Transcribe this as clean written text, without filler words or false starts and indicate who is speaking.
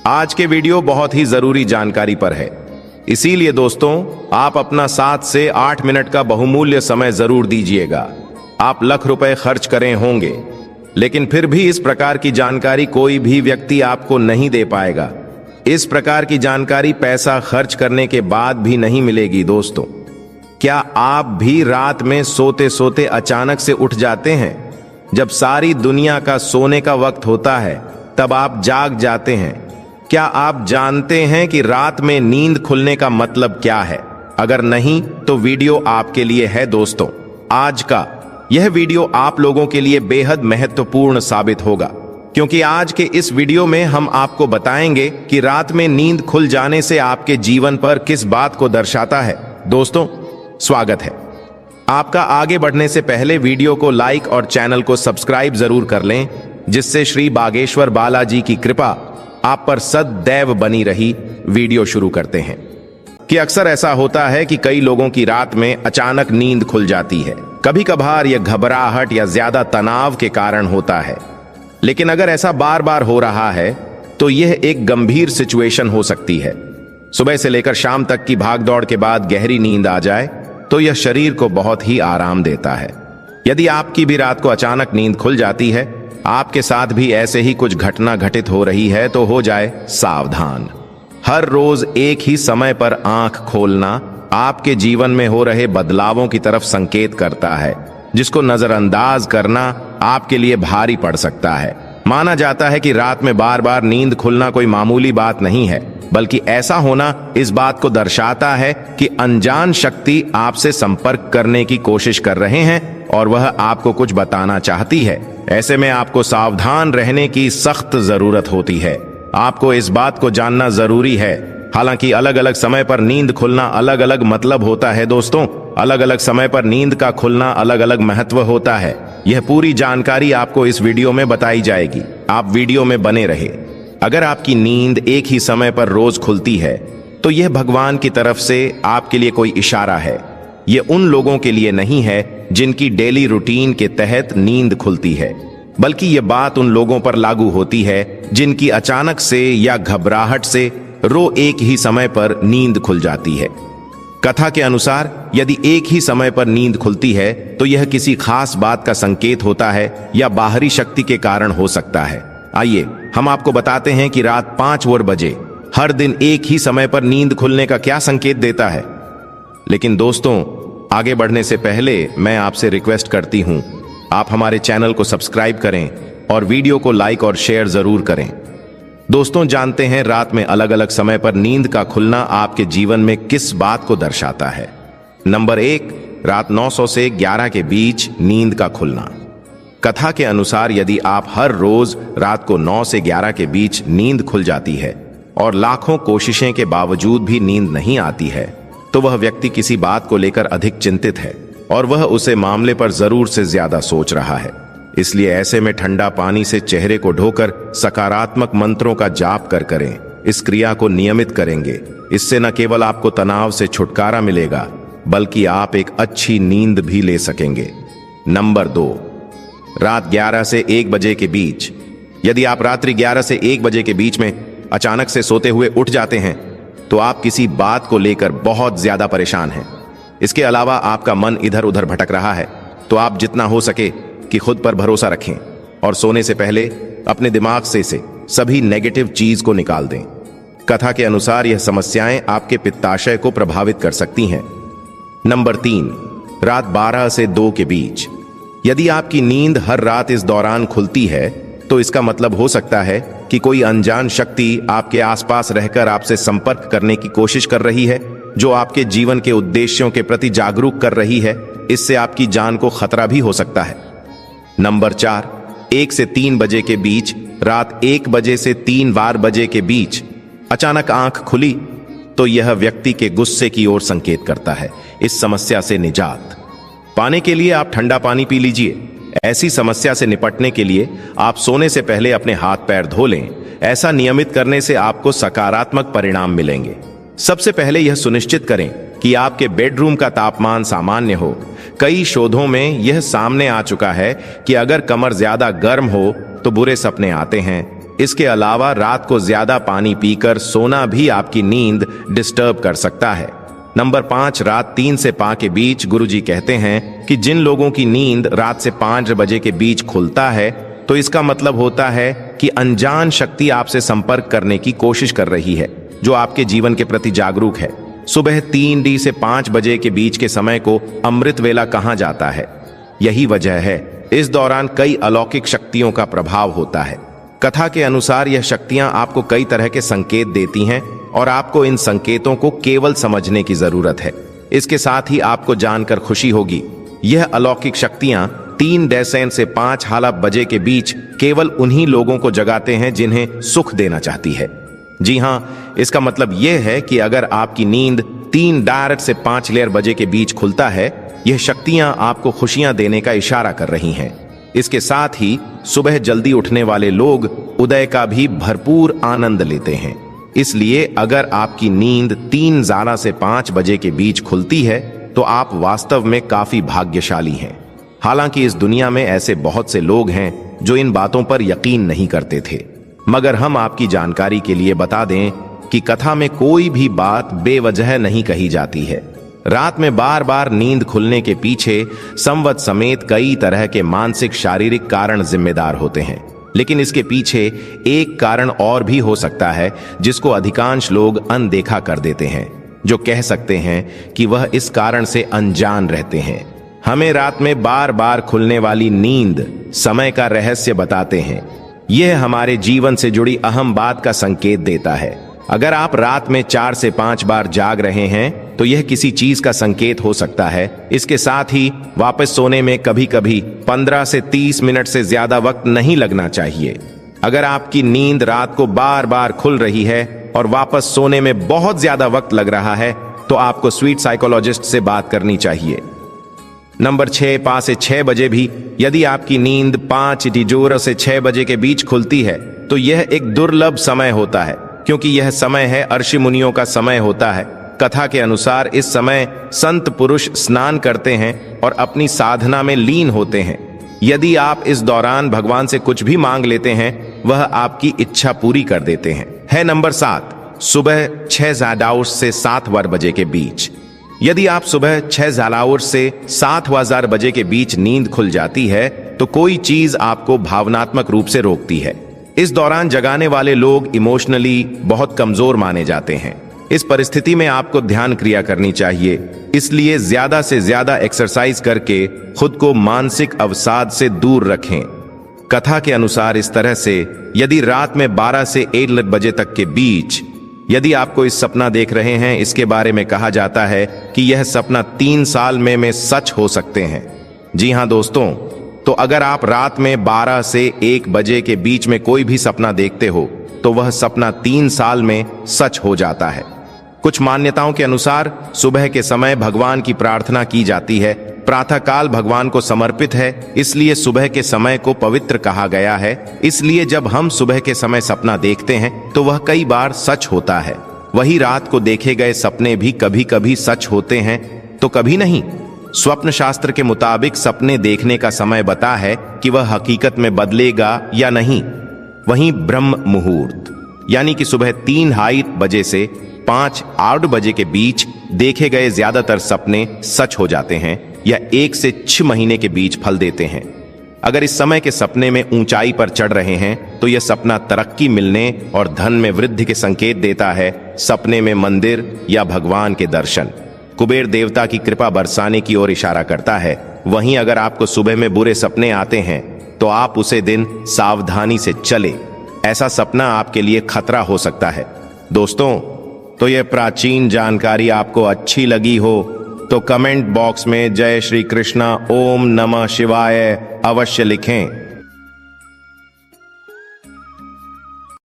Speaker 1: आज के वीडियो बहुत ही जरूरी जानकारी पर है, इसीलिए दोस्तों आप अपना 7 से 8 मिनट का बहुमूल्य समय जरूर दीजिएगा। आप लाख रुपए खर्च करें होंगे, लेकिन फिर भी इस प्रकार की जानकारी कोई भी व्यक्ति आपको नहीं दे पाएगा। इस प्रकार की जानकारी पैसा खर्च करने के बाद भी नहीं मिलेगी। दोस्तों, क्या आप भी रात में सोते सोते अचानक से उठ जाते हैं? जब सारी दुनिया का सोने का वक्त होता है तब आप जाग जाते हैं। क्या आप जानते हैं कि रात में नींद खुलने का मतलब क्या है? अगर नहीं तो वीडियो आपके लिए है। दोस्तों, आज का यह वीडियो आप लोगों के लिए बेहद महत्वपूर्ण साबित होगा, क्योंकि आज के इस वीडियो में हम आपको बताएंगे कि रात में नींद खुल जाने से आपके जीवन पर किस बात को दर्शाता है। दोस्तों, स्वागत है आपका। आगे बढ़ने से पहले वीडियो को लाइक और चैनल को सब्सक्राइब जरूर कर लें, जिससे श्री बागेश्वर बालाजी की कृपा आप पर सदैव बनी रही। वीडियो शुरू करते हैं कि अक्सर ऐसा होता है कि कई लोगों की रात में अचानक नींद खुल जाती है। कभी कभार यह घबराहट या ज्यादा तनाव के कारण होता है, लेकिन अगर ऐसा बार बार हो रहा है तो यह एक गंभीर सिचुएशन हो सकती है। सुबह से लेकर शाम तक की भागदौड़ के बाद गहरी नींद आ जाए तो यह शरीर को बहुत ही आराम देता है। यदि आपकी भी रात को अचानक नींद खुल जाती है, आपके साथ भी ऐसे ही कुछ घटना घटित हो रही है, तो हो जाए सावधान। हर रोज एक ही समय पर आंख खोलना आपके जीवन में हो रहे बदलावों की तरफ संकेत करता है, जिसको नजरअंदाज करना आपके लिए भारी पड़ सकता है। माना जाता है कि रात में बार बार नींद खुलना कोई मामूली बात नहीं है, बल्कि ऐसा होना इस बात को दर्शाता है कि अनजान शक्ति आपसे संपर्क करने की कोशिश कर रहे हैं और वह आपको कुछ बताना चाहती है। ऐसे में आपको सावधान रहने की सख्त जरूरत होती है। आपको इस बात को जानना जरूरी है। हालांकि अलग अलग समय पर नींद खुलना अलग अलग मतलब होता है। दोस्तों, अलग अलग समय पर नींद का खुलना अलग अलग महत्व होता है। यह पूरी जानकारी आपको इस वीडियो में बताई जाएगी। आप वीडियो में बने रहे। अगर आपकी नींद एक ही समय पर रोज खुलती है तो यह भगवान की तरफ से आपके लिए कोई इशारा है। यह उन लोगों के लिए नहीं है जिनकी डेली रूटीन के तहत नींद खुलती है, बल्कि यह बात उन लोगों पर लागू होती है जिनकी अचानक से या घबराहट से एक ही समय पर नींद खुल जाती है। कथा के अनुसार यदि एक ही समय पर नींद खुलती है तो यह किसी खास बात का संकेत होता है या बाहरी शक्ति के कारण हो सकता है। आइए हम आपको बताते हैं कि रात 5 बजे हर दिन एक ही समय पर नींद खुलने का क्या संकेत देता है। लेकिन दोस्तों, आगे बढ़ने से पहले मैं आपसे रिक्वेस्ट करती हूं, आप हमारे चैनल को सब्सक्राइब करें और वीडियो को लाइक और शेयर जरूर करें। दोस्तों, जानते हैं रात में अलग अलग समय पर नींद का खुलना आपके जीवन में किस बात को दर्शाता है। नंबर 1, रात 9 से 11 के बीच नींद का खुलना। कथा के अनुसार यदि आप हर रोज रात को 9 से 11 के बीच नींद खुल जाती है और लाखों कोशिशें के बावजूद भी नींद नहीं आती है, तो वह व्यक्ति किसी बात को लेकर अधिक चिंतित है और वह उसे मामले पर जरूर से ज्यादा सोच रहा है। इसलिए ऐसे में ठंडा पानी से चेहरे को धोकर सकारात्मक मंत्रों का जाप करें। इस क्रिया को नियमित करेंगे। इससे न केवल आपको तनाव से छुटकारा मिलेगा, बल्कि आप एक अच्छी नींद भी ले सकेंगे। नंबर 2, रात 11 से 1 बजे के बीच। यदि आप रात्रि 11 से 1 बजे के बीच में अचानक से सोते हुए उठ जाते हैं तो आप किसी बात को लेकर बहुत ज्यादा परेशान हैं। इसके अलावा आपका मन इधर उधर भटक रहा है, तो आप जितना हो सके कि खुद पर भरोसा रखें और सोने से पहले अपने दिमाग से सभी नेगेटिव चीज को निकाल दें। कथा के अनुसार यह समस्याएं आपके पित्ताशय को प्रभावित कर सकती हैं। नंबर 3, रात 12 से 2 के बीच। यदि आपकी नींद हर रात इस दौरान खुलती है तो इसका मतलब हो सकता है कि कोई अनजान शक्ति आपके आसपास रहकर आपसे संपर्क करने की कोशिश कर रही है, जो आपके जीवन के उद्देश्यों के प्रति जागरूक कर रही है। इससे आपकी जान को खतरा भी हो सकता है। नंबर 4, 1 से 3 बजे के बीच। रात 1 बजे से 3 बजे के बीच अचानक आंख खुली तो यह व्यक्ति के गुस्से की ओर संकेत करता है। इस समस्या से निजात पाने के लिए आप ठंडा पानी पी लीजिए। ऐसी समस्या से निपटने के लिए आप सोने से पहले अपने हाथ पैर धो लें। ऐसा नियमित करने से आपको सकारात्मक परिणाम मिलेंगे। सबसे पहले यह सुनिश्चित करें कि आपके बेडरूम का तापमान सामान्य हो। कई शोधों में यह सामने आ चुका है कि अगर कमर ज्यादा गर्म हो तो बुरे सपने आते हैं, इसके अलावा रात को ज्यादा पानी पीकर सोना भी आपकी नींद डिस्टर्ब कर सकता है। नंबर 5, रात 3 से 5 के बीच गुरुजी कहते हैं कि जिन लोगों की नींद रात से 5 बजे के बीच खुलता है तो इसका मतलब होता है कि अनजान शक्ति आपसे संपर्क करने की कोशिश कर रही है, जो आपके जीवन के प्रति जागरूक है। सुबह 3D से 5 बजे के बीच के समय को अमृत वेला कहा जाता है। यही वजह है इस दौरान कई अलौकिक शक्तियों का प्रभाव होता है। कथा के अनुसार यह शक्तियां आपको कई तरह के संकेत देती हैं और आपको इन संकेतों को केवल समझने की जरूरत है। इसके साथ ही आपको जानकर खुशी होगी, यह अलौकिक शक्तियां 3 से 5 हाला बजे के बीच केवल उन्हीं लोगों को जगाते हैं जिन्हें सुख देना चाहती है। जी हाँ, इसका मतलब यह है कि अगर आपकी नींद 3 से 5 लेयर बजे के बीच खुलता है, यह शक्तियां आपको खुशियां देने का इशारा कर रही हैं। इसके साथ ही सुबह जल्दी उठने वाले लोग उदय का भी भरपूर आनंद लेते हैं। इसलिए अगर आपकी नींद 3 से 5 बजे के बीच खुलती है तो आप वास्तव में काफी भाग्यशाली हैं। हालांकि इस दुनिया में ऐसे बहुत से लोग हैं जो इन बातों पर यकीन नहीं करते थे, मगर हम आपकी जानकारी के लिए बता दें कि कथा में कोई भी बात बेवजह नहीं कही जाती है। रात में बार बार नींद खुलने के पीछे संवत समेत कई तरह के मानसिक शारीरिक कारण जिम्मेदार होते हैं, लेकिन इसके पीछे एक कारण और भी हो सकता है जिसको अधिकांश लोग अनदेखा कर देते हैं, जो कह सकते हैं कि वह इस कारण से अनजान रहते हैं। हमें रात में बार बार खुलने वाली नींद समय का रहस्य बताते हैं। यह हमारे जीवन से जुड़ी अहम बात का संकेत देता है। अगर आप रात में 4 से 5 बार जाग रहे हैं तो यह किसी चीज का संकेत हो सकता है। इसके साथ ही वापस सोने में कभी कभी 15 से 30 मिनट से ज्यादा वक्त नहीं लगना चाहिए। अगर आपकी नींद रात को बार बार खुल रही है और वापस सोने में बहुत ज्यादा वक्त लग रहा है तो आपको स्वीट साइकोलॉजिस्ट से बात करनी चाहिए। नंबर 6, 5 से 6 बजे भी यदि आपकी नींद 5 से 6 बजे के बीच खुलती है तो यह एक दुर्लभ समय होता है, क्योंकि यह समय है ऋषि मुनियों का समय होता है। कथा के अनुसार इस समय संत पुरुष स्नान करते हैं और अपनी साधना में लीन होते हैं। यदि आप इस दौरान भगवान से कुछ भी मांग लेते हैं, वह आपकी इच्छा पूरी कर देते हैं। है नंबर 7, सुबह 6 से 7 बजे के बीच। यदि आप सुबह 6 से 7 बजे के बीच नींद खुल जाती है तो कोई चीज आपको भावनात्मक रूप से रोकती है। इस दौरान जगाने वाले लोग इमोशनली बहुत कमजोर माने जाते हैं। इस परिस्थिति में आपको ध्यान क्रिया करनी चाहिए, इसलिए ज्यादा से ज्यादा एक्सरसाइज करके खुद को मानसिक अवसाद से दूर रखें। कथा के अनुसार इस तरह से यदि रात में 12 से 1 बजे तक के बीच यदि आपको इस सपना देख रहे हैं, इसके बारे में कहा जाता है कि यह सपना 3 साल में सच हो सकते हैं। जी हाँ दोस्तों, तो अगर आप रात में 12 से 1 बजे के बीच में कोई भी सपना देखते हो तो वह सपना 3 साल में सच हो जाता है। कुछ मान्यताओं के अनुसार सुबह के समय भगवान की प्रार्थना की जाती है। प्रातः काल भगवान को समर्पित है, इसलिए सुबह के समय को पवित्र कहा गया है। इसलिए जब हम सुबह के समय सपना देखते हैं तो वह कई बार सच होता है। वही रात को देखे गए सपने भी कभी कभी सच होते हैं तो कभी नहीं। स्वप्न शास्त्र के मुताबिक सपने देखने का समय बता है कि वह हकीकत में बदलेगा या नहीं। वहीं ब्रह्म मुहूर्त यानी कि सुबह 3 बजे से 5 बजे के बीच देखे गए ज्यादातर सपने सच हो जाते हैं या 1 से 6 महीने के बीच फल देते हैं। अगर इस समय के सपने में ऊंचाई पर चढ़ रहे हैं तो यह सपना तरक्की मिलने और धन में वृद्धि के संकेत देता है। सपने में मंदिर या भगवान के दर्शन कुबेर देवता की कृपा बरसाने की ओर इशारा करता है। वहीं अगर आपको सुबह में बुरे सपने आते हैं तो आप उसे दिन सावधानी से चले, ऐसा सपना आपके लिए खतरा हो सकता है। दोस्तों, तो यह प्राचीन जानकारी आपको अच्छी लगी हो तो कमेंट बॉक्स में जय श्री कृष्णा, ओम नमः शिवाय अवश्य लिखें।